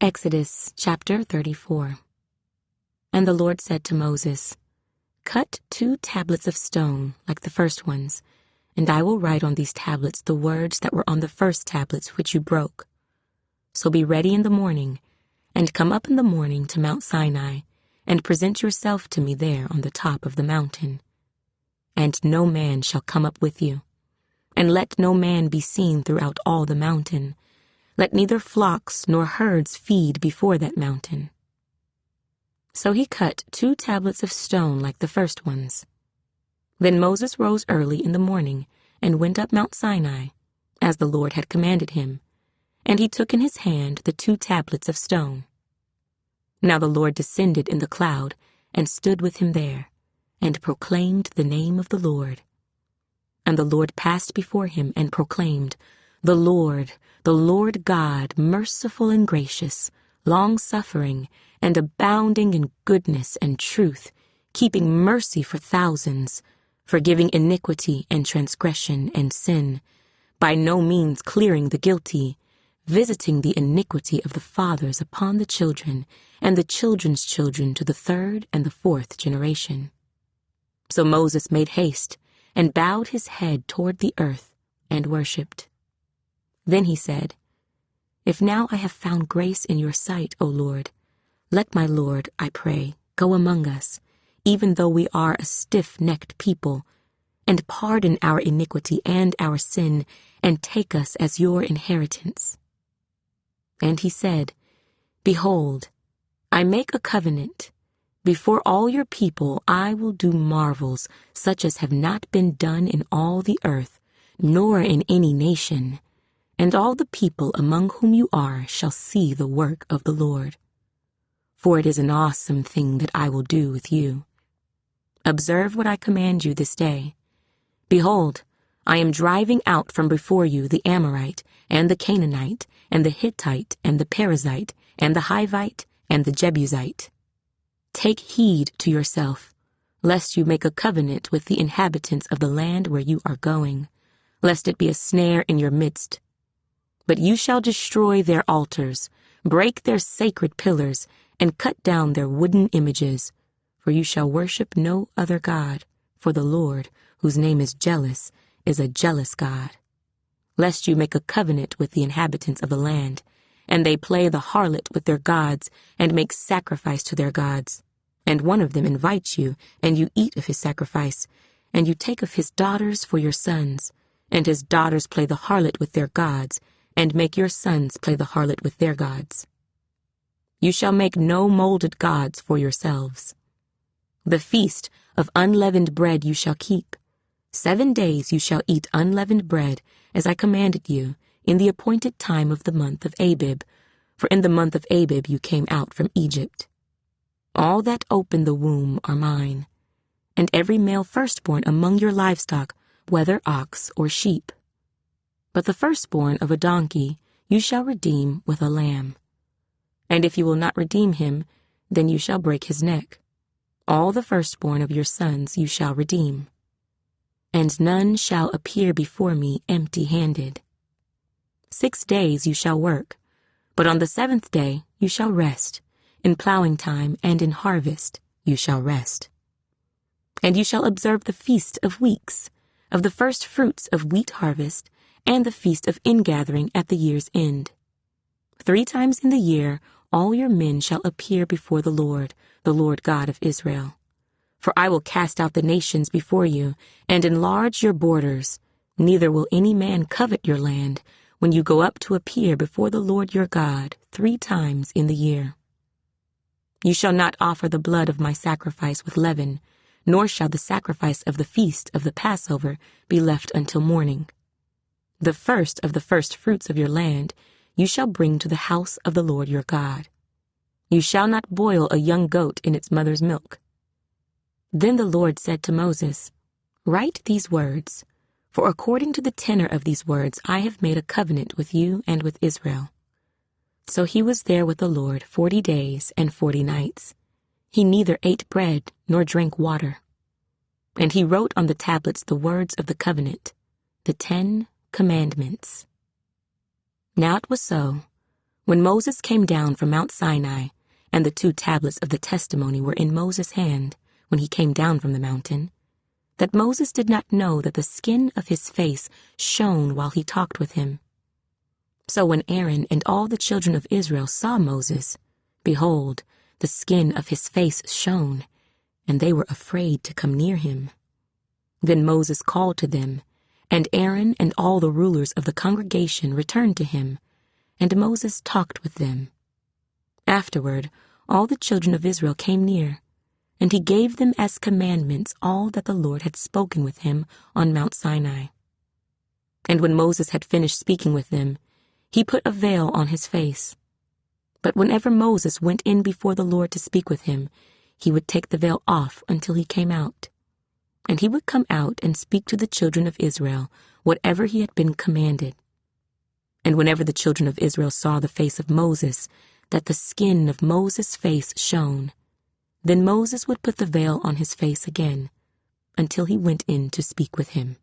Exodus chapter 34. And the Lord said to Moses, "Cut 2 tablets of stone like the first ones, and I will write on these tablets the words that were on the first tablets which you broke. So be ready in the morning, and come up in the morning to Mount Sinai, and present yourself to me there on the top of the mountain. And no man shall come up with you, and let no man be seen throughout all the mountain. Let neither flocks nor herds feed before that mountain." So he cut 2 tablets of stone like the first ones. Then Moses rose early in the morning and went up Mount Sinai, as the Lord had commanded him, and he took in his hand the 2 tablets of stone. Now the Lord descended in the cloud and stood with him there, and proclaimed the name of the Lord. And the Lord passed before him and proclaimed, the Lord God, merciful and gracious, long-suffering, and abounding in goodness and truth, keeping mercy for thousands, forgiving iniquity and transgression and sin, by no means clearing the guilty, visiting the iniquity of the fathers upon the children, and the children's children to the 3rd and the 4th generation. So Moses made haste, and bowed his head toward the earth, and worshipped. Then he said, "If now I have found grace in your sight, O Lord, let my Lord, I pray, go among us, even though we are a stiff-necked people, and pardon our iniquity and our sin, and take us as your inheritance." And he said, "Behold, I make a covenant. Before all your people I will do marvels such as have not been done in all the earth, nor in any nation. And all the people among whom you are shall see the work of the Lord. For it is an awesome thing that I will do with you. Observe what I command you this day. Behold, I am driving out from before you the Amorite, and the Canaanite, and the Hittite, and the Perizzite, and the Hivite, and the Jebusite. Take heed to yourself, lest you make a covenant with the inhabitants of the land where you are going, lest it be a snare in your midst. But you shall destroy their altars, break their sacred pillars, and cut down their wooden images, for you shall worship no other God, for the Lord, whose name is jealous, is a jealous God. Lest you make a covenant with the inhabitants of the land, and they play the harlot with their gods, and make sacrifice to their gods, and one of them invites you, and you eat of his sacrifice, and you take of his daughters for your sons, and his daughters play the harlot with their gods, and make your sons play the harlot with their gods. You shall make no molded gods for yourselves. The feast of unleavened bread you shall keep. 7 days you shall eat unleavened bread, as I commanded you, in the appointed time of the month of Abib, for in the month of Abib you came out from Egypt. All that open the womb are mine, and every male firstborn among your livestock, whether ox or sheep. But the firstborn of a donkey you shall redeem with a lamb. And if you will not redeem him, then you shall break his neck. All the firstborn of your sons you shall redeem. And none shall appear before me empty-handed. 6 days you shall work, but on the 7th day you shall rest. In plowing time and in harvest you shall rest. And you shall observe the feast of weeks, of the first fruits of wheat harvest, and the feast of ingathering at the year's end. 3 times in the year all your men shall appear before the Lord God of Israel. For I will cast out the nations before you, and enlarge your borders, neither will any man covet your land, when you go up to appear before the Lord your God 3 times in the year. You shall not offer the blood of my sacrifice with leaven, nor shall the sacrifice of the feast of the Passover be left until morning. The first of the first fruits of your land you shall bring to the house of the Lord your God. You shall not boil a young goat in its mother's milk. Then the Lord said to Moses, "Write these words, for according to the tenor of these words I have made a covenant with you and with Israel." So he was there with the Lord 40 days and 40 nights. He neither ate bread nor drank water. And he wrote on the tablets the words of the covenant, the 10 commandments. Now it was so, When Moses came down from Mount Sinai, and the 2 tablets of the testimony were in Moses' hand when he came down from the mountain, that Moses did not know that the skin of his face shone while he talked with him. So when Aaron and all the children of Israel saw Moses, behold, the skin of his face shone, and they were afraid to come near him. Then Moses called to them, and Aaron and all the rulers of the congregation returned to him, and Moses talked with them. Afterward, all the children of Israel came near, and he gave them as commandments all that the Lord had spoken with him on Mount Sinai. And when Moses had finished speaking with them, he put a veil on his face. But whenever Moses went in before the Lord to speak with him, he would take the veil off until he came out. And he would come out and speak to the children of Israel whatever he had been commanded. And whenever the children of Israel saw the face of Moses, that the skin of Moses' face shone, then Moses would put the veil on his face again, until he went in to speak with him.